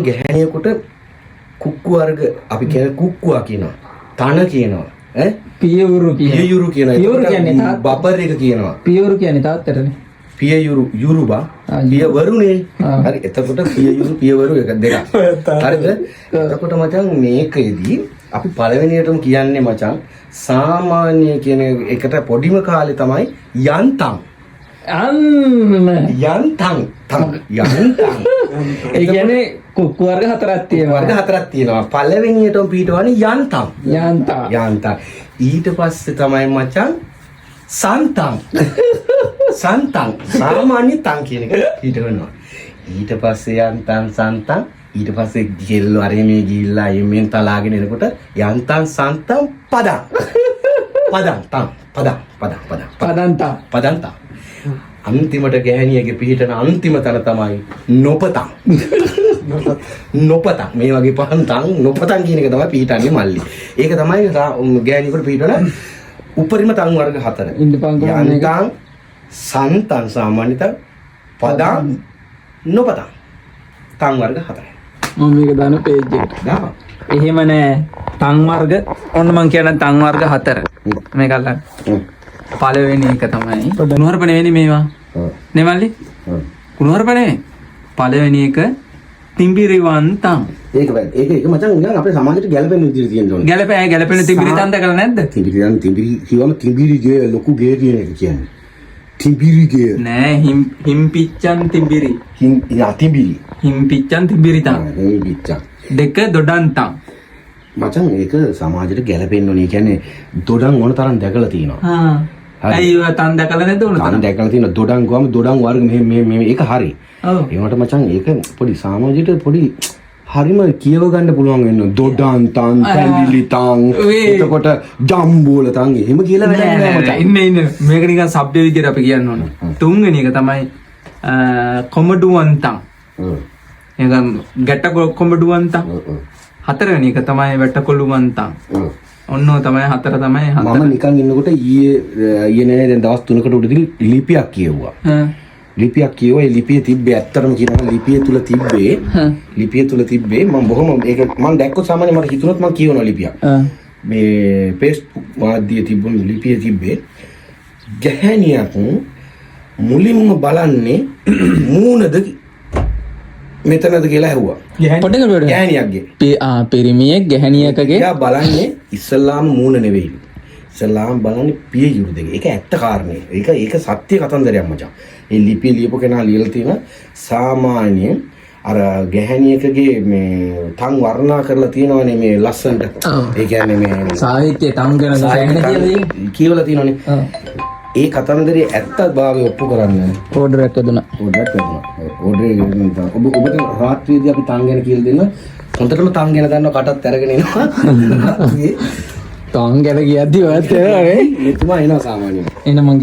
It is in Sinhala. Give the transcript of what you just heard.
ගැහණියෙකුට කුක්කු වර්ග අපි කියන කුක්කුවා කියනවා. තන කියනවා. ඈ පියවරු කියනවා. පියවරු කියන්නේ බබර් එක කියනවා. පියවරු කියන්නේ තාත්තටනේ. පියවරු යුරුබා පියවරුනේ. හරි එතකොට පියවරු එක දෙකක්. හරිද? එතකොට මචං මේකෙදී අපි පළවෙනියටම කියන්නේ මචං සාමාන්‍ය කියන එකට පොඩිම කාලේ තමයි යන්තම්. යන්තම්. ඒ කියන්නේ කුක්කු වර්ග හතරක් තියෙනවා. පළවෙනියටම පිටවන්නේ යන්තම්. ඊට පස්සේ තමයි මචං සන්තම්. සාමාන්‍ය තම් කියන එක පිටවනවා. ඊට පස්සේ යන්තම් සන්තම්. ඊට පස්සේ ගෙල්ල අරේ මේ ගිහිල්ලා එම්ෙන් තලාගෙන එනකොට යන්තම් සන්තම් පදම්. පදන්තම්. අන්තිමට ගැහණියගේ පිහිටන අන්තිම තැන තමයි නොපතං. මේ වගේ පහන්තං නොපතං කියන එක තමයි පිහිටන්නේ මල්ලි. ඒක තමයි ගැහණියෙකුට පිහිටන උපරිම තන් වර්ග 4. යන්තං සන්තං සාමාන්‍ය තන් පදං නොපතං තන් වර්ග 4. මම මේක දාන පේජ් එකට. දාපන්. එහෙම නෑ. තන් වර්ග ඔන්න මං කියන තන් වර්ග 4. මේක අල්ලන්න. පළවෙනි එක තමයි කුණුහරුප නෙවෙයි මේවා. නේ මල්ලි? කුණුහරුප නෙවෙයි. පළවෙනි එක තිඹිරිවන්තම්. ඒක මචං නිකන් අපේ සමාජයට ගැලපෙන විදිහට තියෙන්න ඕනේ. ගැලපෙන තිඹිරි තන් දැකලා නැද්ද? තිඹිරි කිව්වම තිඹිරි ගේ ලොකු ගේ කියන එක කියන්නේ. තිඹිරි ගේ නෑ හිම්පිච්චන් තිඹිරි. තිඹිරි. හිම්පිච්චන් තිඹිරි තම්. හිම්පිච්චන්. දෙක දොඩන්තම්. මචං ඒක සමාජයට ගැලපෙන්න ඕනේ. කියන්නේ දොඩම් ඕන තරම් දැකලා තියෙනවා. ඇයි ඔය තන් දැකලා නැද්ද ඕන තරම්? තන් දැකලා තියෙනවා. දොඩම් ගාම දොඩම් වර්ග මේ ඒක හරි. ඒකට මචං ඒක පොඩි සමාජයට පොඩි හරිම කියව ගන්න පුළුවන් වෙනවා. දොඩම් තන්, පැන්ඩිලි තන්, එතකොට ජම්බෝල තන් එහෙම කියලා වැඩක් නෑ මචං. ඉන්න මේක නිකන් શબ્ද විදියට අපි කියන්න ඕන. තුන්වෙනි එක තමයි කොමඩුවන්තම්. ඒක ගැට කොමඩුවන්තම්. හතරවෙනි එක තමයි වැටකොළුවන්තම්. ඔන්න තමයි හතර තමයි හතර. මම නිකන් ඉන්නකොට ඊයේ නෑ දැන් දවස් 3කට උඩදී ලිපියක් කියවුවා. ලිපියක් කියවුවා. ඒ ලිපියේ තිබ්බේ ඇත්තටම කියනවා ලිපිය තුල තිබ්බේ මම බොහොම ඒක මම දැක්කොත් සාමාන්‍ය මට හිතුනොත් මම කියවනවා ලිපියක්. මේ Facebook මාධ්‍යයේ තිබුණු ලිපියේ තිබ්බේ ගැහණියක් මුලින්ම බලන්නේ මූණද මෙතනද කියලා ඇහුවා. ගැහණියක්ගේ. පිරිමියෙක් ගැහණියකගේ. එයා බලන්නේ ඉස්ලාම් මූණ නෙවෙයි. ඉස්ලාම් බලන්නේ පියයුරු දෙක. ඒක ඇත්ත කාරණේ. ඒක සත්‍ය කතන්දරයක් මචං. ඒ ලිපිය ලියපු කෙනා ලියලා තියෙන සාමාන්‍ය අර ගැහණියකගේ මේ තන් වර්ණනා කරලා තියෙනවනේ මේ ලස්සනට. ඒ කියන්නේ මේ සාහිත්‍ය තන් ගැන කියවලා තියෙනවනේ. ඒ කතන්දරේ ඇත්ත භාවය ඔප්පු කරන්න ඕඩර් එකක් දුන්නා. ඔබට රාත්‍රියේදී අපි තන් ගැන කියලා දෙන්න. හොඳටම තන් ගැන දන්නව කටත් අරගෙන එනවා. තන් ගැන කියද්දි ඔයත් එනවා නේ. එතුමා එනවා සාමාන්‍යයෙන්. එන මං